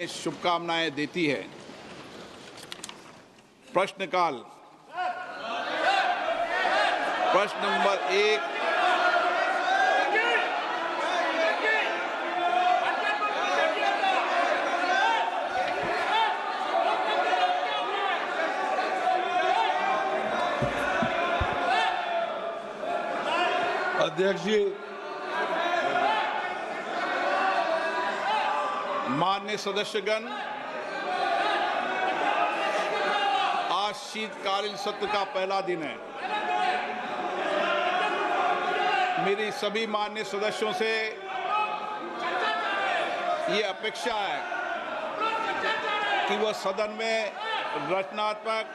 शुभकामनाएं देती है। प्रश्नकाल। प्रश्न नंबर 1 अध्यक्ष जी, माननीय सदस्यगण, आज शीतकालीन सत्र का पहला दिन है। मेरी सभी माननीय सदस्यों से ये अपेक्षा है कि वह सदन में रचनात्मक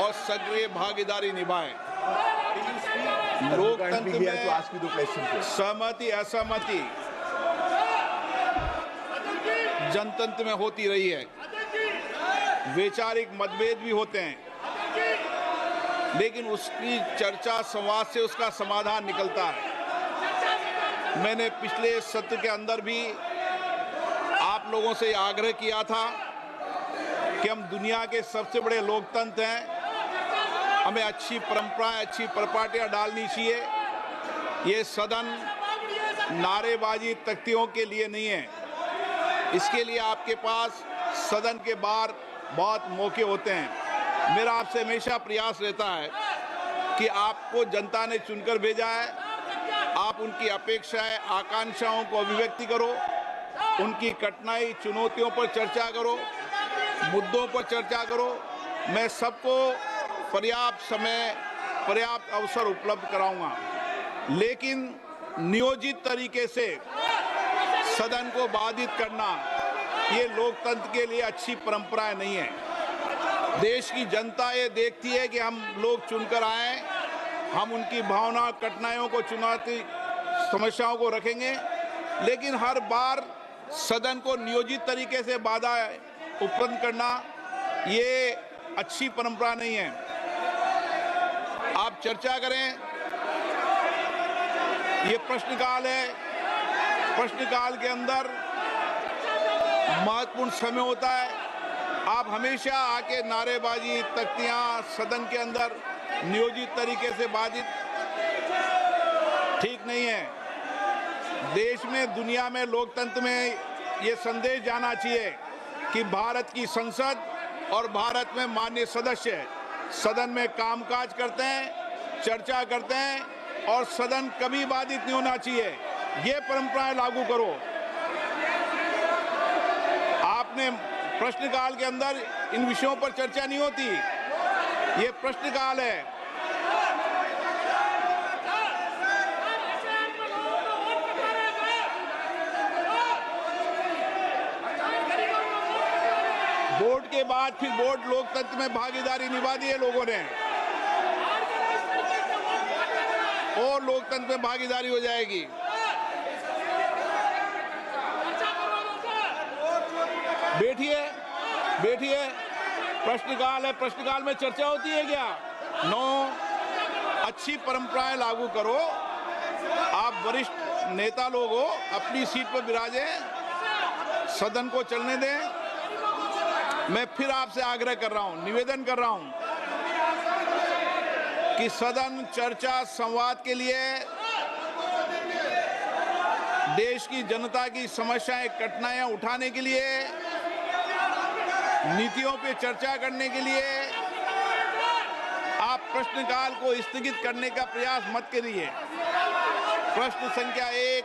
और सक्रिय भागीदारी निभाएं। लोकतंत्र में सहमति असहमति जनतंत्र में होती रही है। वैचारिक मतभेद भी होते हैं, लेकिन उसकी चर्चा संवाद से उसका समाधान निकलता है। मैंने पिछले सत्र के अंदर भी आप लोगों से आग्रह किया था कि हम दुनिया के सबसे बड़े लोकतंत्र हैं, हमें अच्छी परंपराएं, अच्छी परिपाटियां डालनी चाहिए। ये सदन नारेबाजी तख्तियों के लिए नहीं है। इसके लिए आपके पास सदन के बाहर बहुत मौके होते हैं। मेरा आपसे हमेशा प्रयास रहता है कि आपको जनता ने चुनकर भेजा है, आप उनकी अपेक्षाएं, आकांक्षाओं को अभिव्यक्ति करो, उनकी कठिनाई, चुनौतियों पर चर्चा करो, मुद्दों पर चर्चा करो। मैं सबको पर्याप्त समय, पर्याप्त अवसर उपलब्ध कराऊंगा, लेकिन नियोजित तरीके से सदन को बाधित करना ये लोकतंत्र के लिए अच्छी परंपरा नहीं है। देश की जनता ये देखती है कि हम लोग चुनकर आए, हम उनकी भावना, कठिनाइयों को, चुनौती, समस्याओं को रखेंगे, लेकिन हर बार सदन को नियोजित तरीके से बाधा उत्पन्न करना ये अच्छी परंपरा नहीं है। आप चर्चा करें। ये प्रश्नकाल है। प्रश्नकाल के अंदर महत्वपूर्ण समय होता है। आप हमेशा आके नारेबाजी, तख्तियां सदन के अंदर नियोजित तरीके से बाधित ठीक नहीं है। देश में, दुनिया में, लोकतंत्र में ये संदेश जाना चाहिए कि भारत की संसद और भारत में माननीय सदस्य सदन में कामकाज करते हैं, चर्चा करते हैं और सदन कभी बाधित नहीं होना चाहिए। ये परंपराएं लागू करो। आपने प्रश्नकाल के अंदर इन विषयों पर चर्चा नहीं होती। ये प्रश्नकाल है। वोट के बाद फिर वोट लोकतंत्र में भागीदारी निभा दी है लोगों ने, और लोकतंत्र में भागीदारी हो जाएगी। बैठिए, बैठिए। प्रश्नकाल है, प्रश्नकाल में चर्चा होती है क्या? नो। अच्छी परंपराएं लागू करो। आप वरिष्ठ नेता लोग हो, अपनी सीट पर विराजे, सदन को चलने दें। मैं फिर आपसे आग्रह कर रहा हूं, निवेदन कर रहा हूं कि सदन चर्चा संवाद के लिए, देश की जनता की समस्याएं, कठिनाइयां उठाने के लिए, नीतियों पे चर्चा करने के लिए आप प्रश्नकाल को स्थगित करने का प्रयास मत करिए। प्रश्न संख्या 1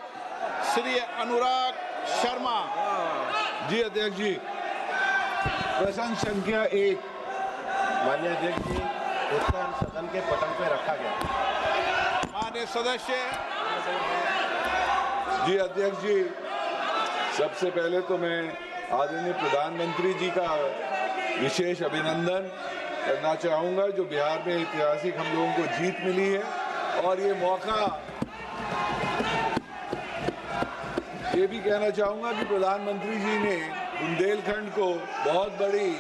श्री अनुराग शर्मा। जी अध्यक्ष जी, प्रश्न संख्या 1 माननीय अध्यक्ष जी, उत्तर सदन के पटल पर रखा गया। माननीय सदस्य। जी अध्यक्ष जी, सबसे पहले तो मैं आदरणीय प्रधानमंत्री जी का विशेष अभिनंदन करना चाहूँगा, जो बिहार में ऐतिहासिक हम लोगों को जीत मिली है। और ये मौका ये भी कहना चाहूँगा कि प्रधानमंत्री जी ने बुंदेलखंड को बहुत बड़ी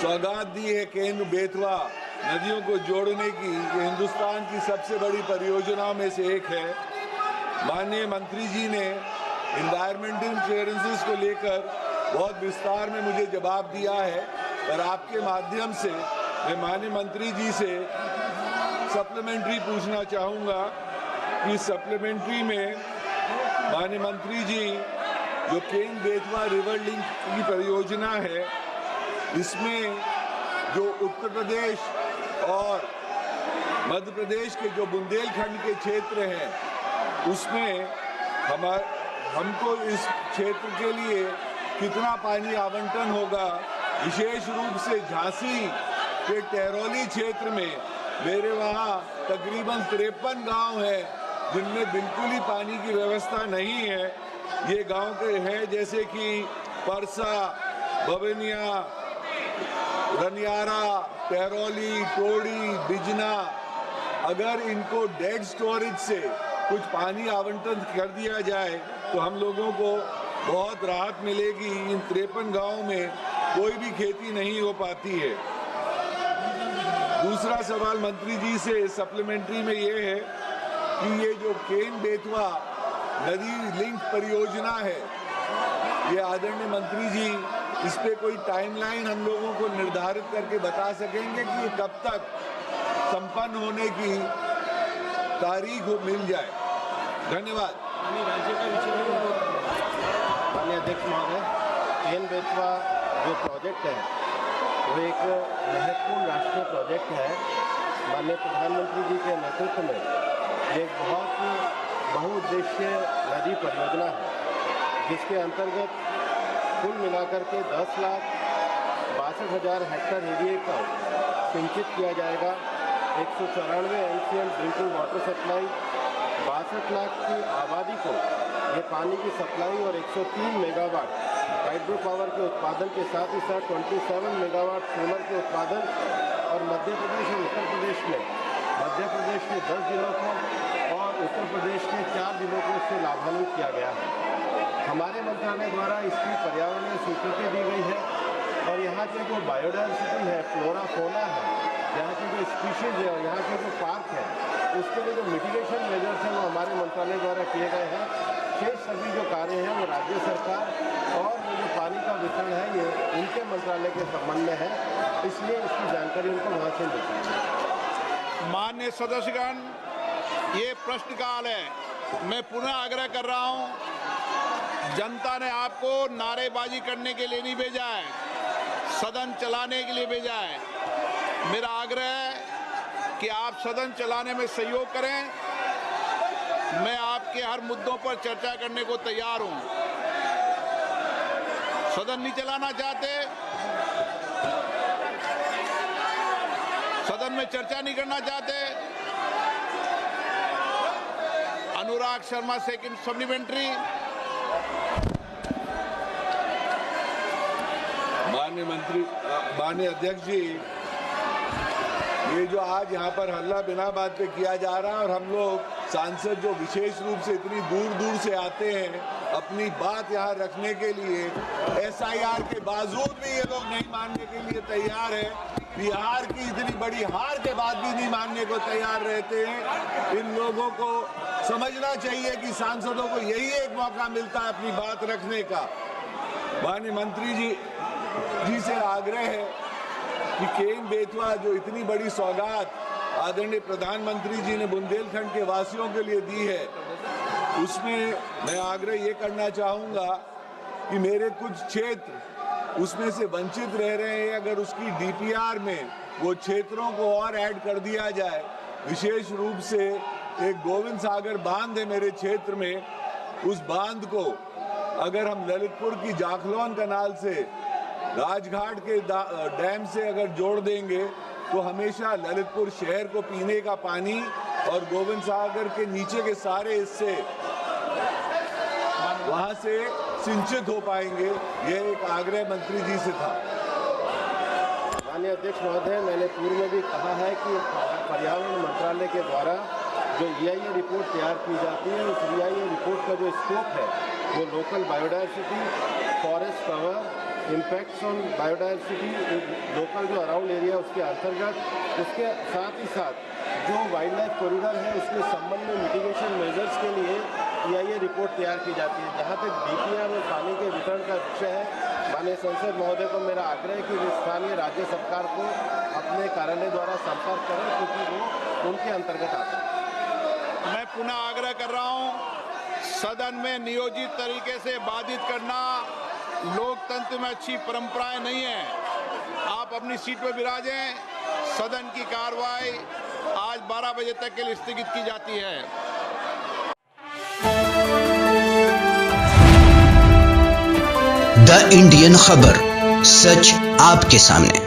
सौगात दी है। केंद्र बेतवा नदियों को जोड़ने की ये हिंदुस्तान की सबसे बड़ी परियोजनाओं में से एक है। माननीय मंत्री जी ने एनवायरमेंटल क्लियरेंसेस को लेकर बहुत विस्तार में मुझे जवाब दिया है, पर आपके माध्यम से मैं माननीय मंत्री जी से सप्लीमेंट्री पूछना चाहूँगा कि सप्लीमेंट्री में माननीय मंत्री जी जो केन बेतवा रिवर लिंक की परियोजना है, इसमें जो उत्तर प्रदेश और मध्य प्रदेश के जो बुंदेलखंड के क्षेत्र हैं, उसमें हमको इस क्षेत्र के लिए कितना पानी आवंटन होगा। विशेष रूप से झांसी के टहरौली क्षेत्र में मेरे वहाँ तकरीबन 53 गांव हैं जिनमें बिल्कुल ही पानी की व्यवस्था नहीं है। ये गांव के हैं जैसे कि परसा, बबनिया, रनियारा, टहरौली, टोड़ी, बिजना। अगर इनको डेड स्टोरेज से कुछ पानी आवंटन कर दिया जाए तो हम लोगों को बहुत राहत मिलेगी। इन 53 गांवों में कोई भी खेती नहीं हो पाती है। दूसरा सवाल मंत्री जी से सप्लीमेंट्री में ये है कि ये जो केन बेतवा नदी लिंक परियोजना है, ये आदरणीय मंत्री जी इस पे कोई टाइमलाइन हम लोगों को निर्धारित करके बता सकेंगे कि ये कब तक संपन्न होने की तारीख मिल जाए? धन्यवाद। माननीय अध्यक्ष महोदय, केन बेतवा जो प्रोजेक्ट है वो एक महत्वपूर्ण राष्ट्रीय प्रोजेक्ट है। माननीय प्रधानमंत्री जी के नेतृत्व में एक बहुत बहुउद्देशीय नदी परियोजना है, जिसके अंतर्गत कुल मिलाकर के 10,62,000 हेक्टेयर एरिया को सिंचित किया जाएगा। 194 MCM drinking water supply, 62 lakh की आबादी को ये पानी की सप्लाई और 103 मेगावाट हाइड्रो पावर के उत्पादन के साथ ही साथ 27 मेगावाट सोलर के उत्पादन और मध्य प्रदेश और उत्तर प्रदेश में 10 जिलों को और उत्तर प्रदेश के 4 जिलों को इससे लाभान्वित किया गया है। हमारे मंत्रालय द्वारा इसकी पर्यावरणीय स्वीकृति दी गई है और यहाँ के जो बायोडाइवर्सिटी है, फ्लोरा फोना है, यहाँ के जो स्पीशीज है और यहाँ के जो पार्क है, उसके लिए जो मिटिगेशन मेजर्स हैं वो हमारे मंत्रालय द्वारा किए गए हैं। शेष सभी जो कार्य हैं वो राज्य सरकार और ये जो पानी का वितरण है ये उनके मंत्रालय के संबंध में है, इसलिए इसकी जानकारी उनको वहाँ से मिलती है। माननीय सदस्यगण, ये प्रश्नकाल है। मैं पुनः आग्रह कर रहा हूँ, जनता ने आपको नारेबाजी करने के लिए नहीं भेजा है, सदन चलाने के लिए भेजा है। मेरा आग्रह है कि आप सदन चलाने में सहयोग करें। मैं आपके हर मुद्दों पर चर्चा करने को तैयार हूं। सदन नहीं चलाना चाहते, सदन में चर्चा नहीं करना चाहते। Anurag Sharma second supplementary. माननीय अध्यक्ष जी, ये जो आज यहाँ पर हल्ला बिना बात पे किया जा रहा है और हम लोग सांसद जो विशेष रूप से इतनी दूर दूर से आते हैं अपनी बात यहाँ रखने के लिए, SIR के बावजूद भी ये लोग नहीं मानने के लिए तैयार है। बिहार की इतनी बड़ी हार के बाद भी नहीं मानने को तैयार रहते हैं। इन लोगों को समझना चाहिए कि सांसदों को यही एक मौका मिलता है अपनी बात रखने का। माननीय मंत्री जी से आग्रह है कि केन बेतवा जो इतनी बड़ी सौगात आदरणीय प्रधानमंत्री जी ने बुंदेलखंड के वासियों के लिए दी है, उसमें मैं आग्रह ये करना चाहूँगा कि मेरे कुछ क्षेत्र उसमें से वंचित रह रहे हैं, अगर उसकी DPR में वो क्षेत्रों को और ऐड कर दिया जाए। विशेष रूप से एक गोविंद सागर बांध है मेरे क्षेत्र में, उस बांध को अगर हम ललितपुर की जाखलौन कनाल से राजघाट के डैम से अगर जोड़ देंगे तो हमेशा ललितपुर शहर को पीने का पानी और गोविंद सागर के नीचे के सारे हिस्से वहां से सिंचित हो पाएंगे। यह एक आग्रह मंत्री जी से था। माननीय अध्यक्ष महोदय, मैंने पूर्व में भी कहा है कि पर्यावरण मंत्रालय के द्वारा जो EIA रिपोर्ट तैयार की जाती है, उस EIA रिपोर्ट का जो स्कोप है वो local biodiversity, forest cover, impacts on biodiversity, local जो अराउंड एरिया उसके अंतर्गत, उसके साथ ही साथ जो वाइल्ड लाइफ कॉरिडोर है उसके संबंध में मिटिगेशन मेजर्स के लिए EIA रिपोर्ट तैयार की जाती है। जहाँ तक DPR और पानी के वितरण का विषय है, माननीय संसद महोदय को मेरा आग्रह है कि वे स्थानीय राज्य सरकार को अपने कार्यालय द्वारा संपर्क करें, क्योंकि वो उनके अंतर्गत आता है। मैं पुनः आग्रह कर रहा हूं, सदन में नियोजित तरीके से बाधित करना लोकतंत्र में अच्छी परंपराएं नहीं है। आप अपनी सीट पर विराजें। सदन की कार्रवाई आज 12 बजे तक के लिए स्थगित की जाती है। द इंडियन खबर, सच आपके सामने।